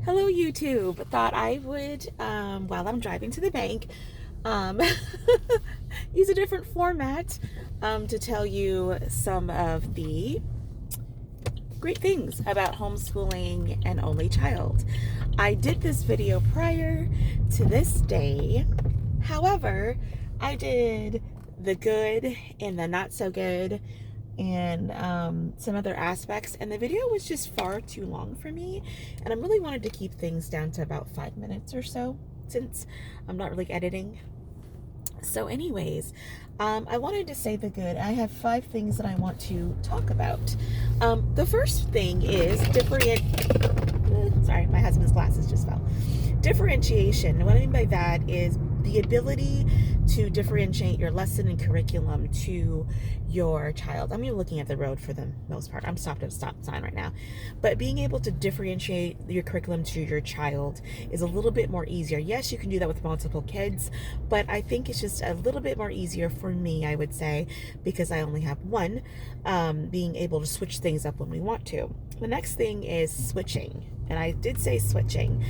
Hello YouTube. Thought I would, while I'm driving to the bank, um, use a different format to tell you some of the great things about homeschooling an only child. I did this video prior to this day. However, I did the good and the not so good and some other aspects, and the video was just far too long for me, and I really wanted to keep things down to about 5 minutes or so since I'm not really editing. So anyways, I wanted to say the good. I have 5 things that I want to talk about. The first thing is sorry, my husband's glasses just fell. Differentiation. What I mean by that is the ability to differentiate your lesson and curriculum to your child. I'm even looking at the road for the most part. I'm stopped at a stop sign right now. But being able to differentiate your curriculum to your child is a little bit more easier. Yes, you can do that with multiple kids, but I think it's just a little bit more easier for me, I would say, because I only have one, being able to switch things up when we want to. The next thing is switching. And I did say switching.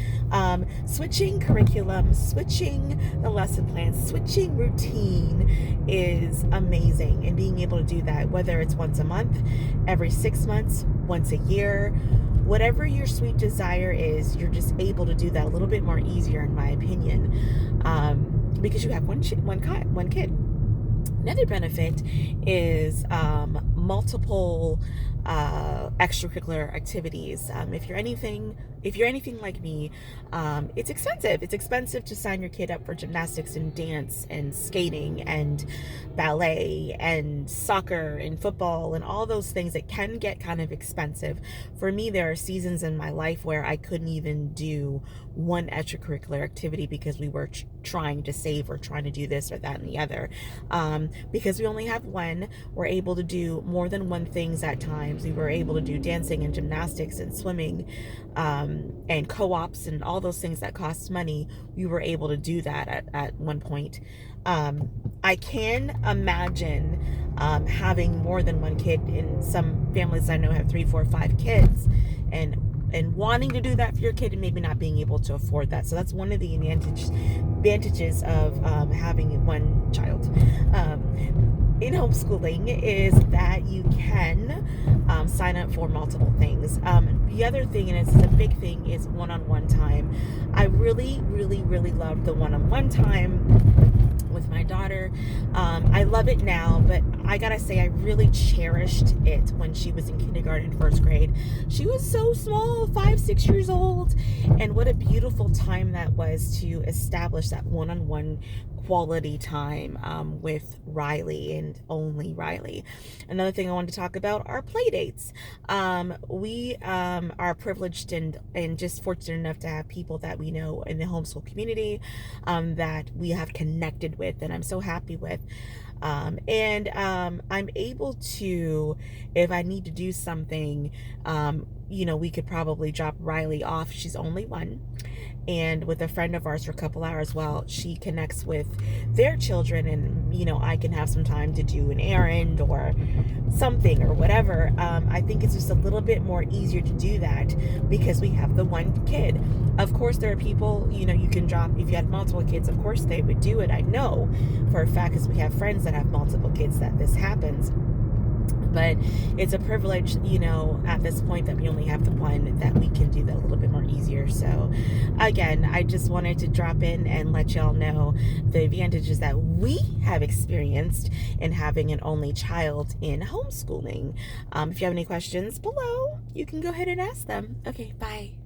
Switching curriculum, switching the lesson plan, switching routine is amazing. And being able to do that, whether it's once a month, every 6 months, once a year, whatever your sweet desire is, you're just able to do that a little bit more easier, in my opinion, because you have one kid. Another benefit is multiple extracurricular activities. If you're anything like me, it's expensive. It's expensive to sign your kid up for gymnastics and dance and skating and ballet and soccer and football and all those things. It can get kind of expensive. For me, there are seasons in my life where I couldn't even do one extracurricular activity because we were trying to save or trying to do this or that and the other. Because we only have one, we're able to do more than one things at times. We were able to do dancing and gymnastics and swimming and co-ops and all those things that cost money. We were able to do that at one point. I can imagine having more than one kid. In some families I know have 3, 4, 5 kids, and wanting to do that for your kid and maybe not being able to afford that. So that's one of the advantages of having one child in homeschooling, is that you can sign up for multiple things. The other thing, and it's a big thing, is one-on-one time. I really love the one-on-one time with my daughter. I love it now, but I gotta say, I really cherished it when she was in kindergarten, first grade. She was so small, 5, 6 years old, and what a beautiful time that was to establish that one-on-one quality time with Riley, and only Riley. Another thing I wanted to talk about are play dates. We are privileged and just fortunate enough to have people that we know in the homeschool community that we have connected with, and I'm so happy with. I'm able to, if I need to do something, we could probably drop Riley off. She's only 1. And with a friend of ours for a couple hours while she connects with their children, and I can have some time to do an errand or something or whatever. I think it's just a little bit more easier to do that because we have the one kid. Of course, there are people, you can drop, if you had multiple kids, of course they would do it. I know for a fact, because we have friends that have multiple kids, that this happens. But it's a privilege, at this point, that we only have the one, that we can do that a little bit more easier. So again, I just wanted to drop in and let y'all know the advantages that we have experienced in having an only child in homeschooling. If you have any questions below, you can go ahead and ask them. Okay, bye.